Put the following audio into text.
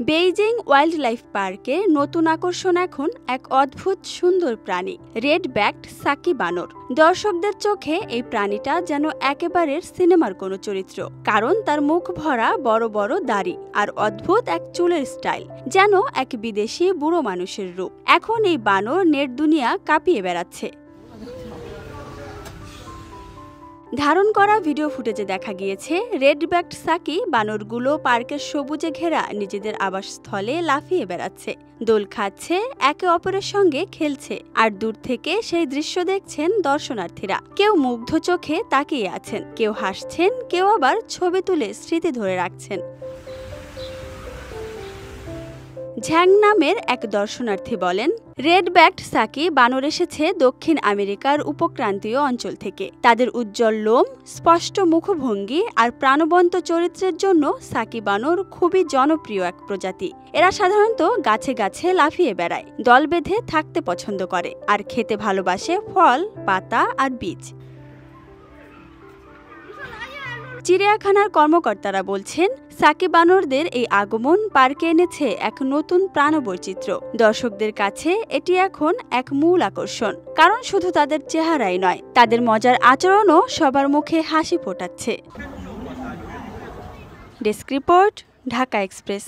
Beijing wild life পার্কে নতুন আকর্ষণ এখন এক অদ্ভুত সুন্দর প্রাণী রেড ব্যাকড সাকি বানর। দর্শকদের চোখে এই প্রাণীটা যেন একেবারে সিনেমার কোনো চরিত্র, কারণ তার মুখ ভরা বড় বড় দাড়ি আর অদ্ভুত এক চুলের স্টাইল, যেন এক বিদেশি বুড়ো মানুষের রূপ। এখন এই বানর নেট দুনিয়া কাঁপিয়ে বেড়াচ্ছে। ধারণ করা ভিডিও ফুটেজে দেখা গিয়েছে রেড ব্যাকড সাকি বানরগুলো পার্কের সবুজে ঘেরা নিজেদের আবাসস্থলে লাফিয়ে বেড়াচ্ছে, দোল খাচ্ছে, একে অপরের সঙ্গে খেলছে, আর দূর থেকে সেই দৃশ্য দেখছেন দর্শনার্থীরা। কেউ মুগ্ধ চোখে তাকিয়ে আছেন, কেউ হাসছেন, কেউ আবার ছবি তুলে স্মৃতি ধরে রাখছেন। ঝ্যাং নামের এক দর্শনার্থী বলেন, রেড ব্যাকড সাকি বানর এসেছে দক্ষিণ আমেরিকার উপক্রান্তীয় অঞ্চল থেকে। তাদের উজ্জ্বল লোম, স্পষ্ট মুখভঙ্গি আর প্রাণবন্ত চরিত্রের জন্য সাকি বানর খুবই জনপ্রিয় এক প্রজাতি। এরা সাধারণত গাছে গাছে লাফিয়ে বেড়ায়, দল বেঁধে থাকতে পছন্দ করে আর খেতে ভালোবাসে ফল, পাতা আর বীজ। চিড়িয়াখানার কর্মকর্তারা বলছেন, সাকি বানরদের এই আগমন পার্কে এনেছে এক নতুন প্রাণবৈচিত্র্য। দর্শকদের কাছে এটি এখন এক মূল আকর্ষণ, কারণ শুধু তাদের চেহারাই নয়, তাদের মজার আচরণও সবার মুখে হাসি ফোটাচ্ছে। Desk report, Dhaka express.